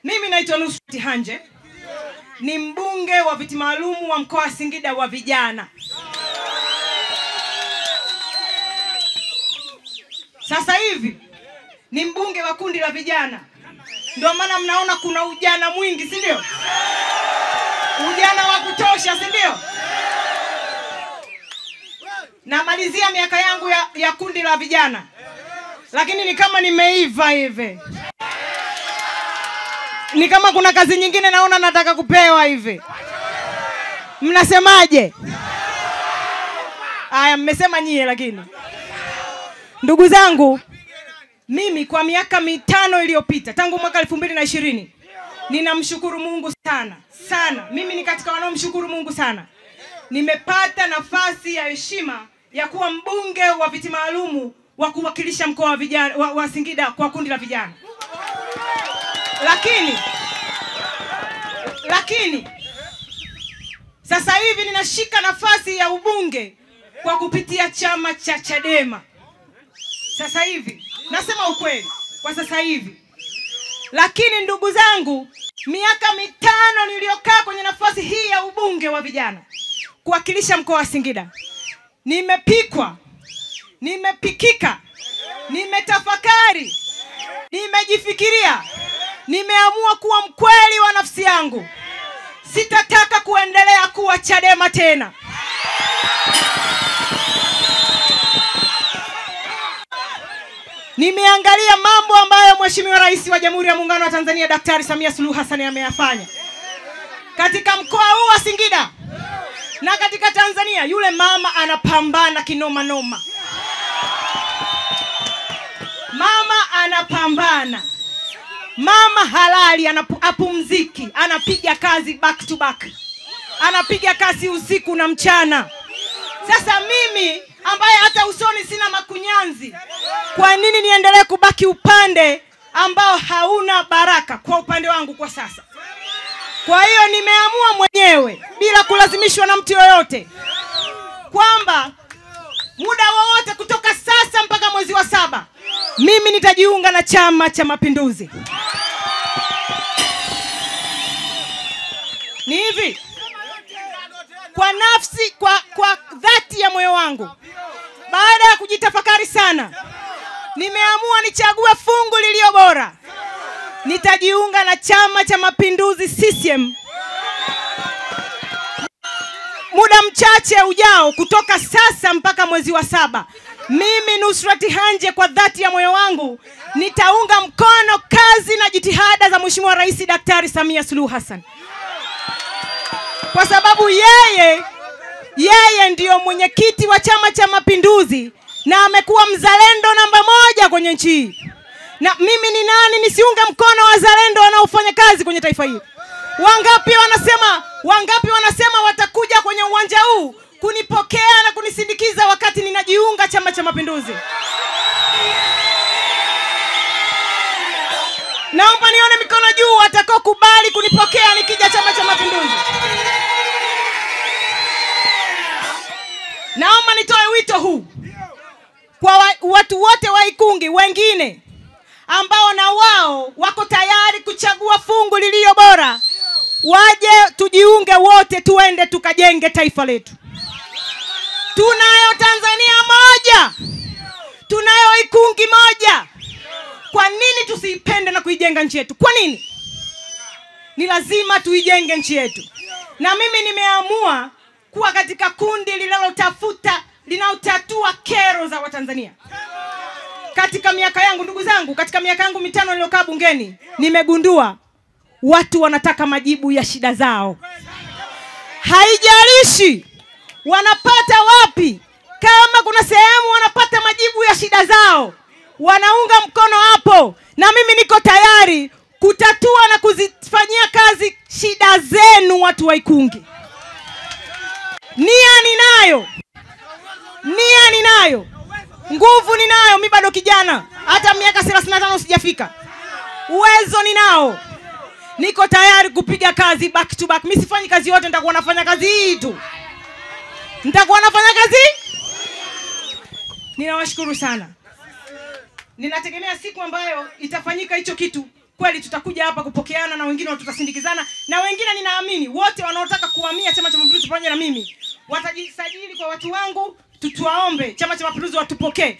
Mimi naitwa Nusrat Hanje. Ni mbunge wa viti maalum wa mkoa wa Singida wa vijana. Sasa hivi ni mbunge wa kundi la vijana. Ndio maana mnaona kuna ujana mwingi, si ndio? Ujana wa kutosha, si ndio? Namalizia miaka yangu ya kundi la vijana. Lakini ni kama nimeiva hivi. Ni kama kuna kazi nyingine naona nataka kupewa hivi. Mnasemaje? Aya, mmesema nyie lakini. Ndugu zangu, mimi kwa miaka 5 iliyopita tangu mwaka 2020 ninamshukuru Mungu sana. Sana. Mimi ni katika wanaomshukuru Mungu sana. Nimepata nafasi ya heshima ya kuwa mbunge wa viti maalum wa kuwakilisha mkoa wa vijana wa Singida kwa kundi la vijana. Lakini sasa hivi ninashika nafasi ya ubunge kwa kupitia chama cha Chadema. Sasa hivi nasema ukweli kwa sasa hivi. Lakini ndugu zangu, miaka 5 niliyokaa kwenye nafasi hii ya ubunge wa vijana kuwakilisha mkoa wa Singida, nimepikwa, nimepikika, nimetafakari, nimejifikiria, nimeamua kuwa mkweli wa nafsi yangu. Sitataka kuendelea kuwa Chadema tena. Nimeangalia mambo ambayo Mheshimiwa Rais wa Jamhuri ya Muungano wa Tanzania Daktari Samia Suluhu Hassan ameyafanya katika mkoa huu wa Singida na katika Tanzania. Yule mama anapambana kinoma noma. Mama anapambana. Mama halali, apumziki, anapiga kazi back to back. Anapiga kazi usiku na mchana. Sasa mimi ambaye hata usoni sina makunyanzi, kwa nini niendelee kubaki upande ambao hauna baraka kwa upande wangu kwa sasa? Kwa hiyo nimeamua mwenyewe bila kulazimishwa na mtu yoyote kwamba muda wowote kutoka sasa mpaka mwezi wa 7 mimi nitajiunga na Chama cha Mapinduzi. Ni hivi, kwa nafsi, kwa dhati ya moyo wangu, baada ya kujitafakari sana, nimeamua nichague fungu lililo bora. Nitajiunga na Chama cha Mapinduzi CCM muda mchache ujao kutoka sasa mpaka mwezi wa 7. Mimi Nusrat Hanje kwa dhati ya moyo wangu nitaunga mkono kazi na jitihada za Mheshimiwa Rais Daktari Samia Suluhu Hassan. Kwa sababu yeye ndiyo mwenyekiti wa Chama cha Mapinduzi na amekuwa mzalendo namba 1 kwenye nchi hii. Na mimi ni nani nisiunge mkono wazalendo wanaofanya kazi kwenye taifa hili? Wangapi wanasema watakuja kwenye uwanja huu kunipokea na kunisindikiza wakati ninajiunga Chama cha Mapinduzi? Naomba nione mikono juu watakao kubali kunipokea nikija Chama cha Mapinduzi. Naomba nitoe wito huu kwa watu wote wa Ikungi wengine ambao na wao wako tayari kuchagua fungu lililo bora. Waje tujiunge wote, tuende tukajenge taifa letu. Tunayo Tanzania moja. Tunayo Ikungi moja. Kwa nini tusiipende na kuijenga nchi yetu? Kwa nini? Ni lazima tuijenge nchi yetu. Na mimi nimeamua kuwa katika kundi linalotatua kero za Watanzania. Katika miaka yangu, ndugu zangu, katika miaka yangu 5 niliyokaa bungeni, nimegundua watu wanataka majibu ya shida zao. Haijalishi wanapata wapi, kama kuna sehemu wanapata majibu ya shida zao, wanaunga mkono hapo. Na mimi niko tayari kutatua na kuzifanyia kazi shida zenu watu wa Ikungi. Nia ninayo. Nguvu ninayo, mimi bado kijana. Hata miaka 35 sijafika. Uwezo ninao. Niko tayari kupiga kazi back to back. Mimi sifanyi kazi yote, nitakuwa nafanya kazi hii tu. Ninawashukuru sana. Ninategemea siku ambayo itafanyika hicho kitu kweli tutakuja hapa kupokeana na wengine tutasindikizana, na wengine ninaamini wote wanaotaka kuhamia Chama cha Mapinduzi pamoja na mimi watajisajili kwa watu wangu, tuwaombe Chama cha Mapinduzi watupokee.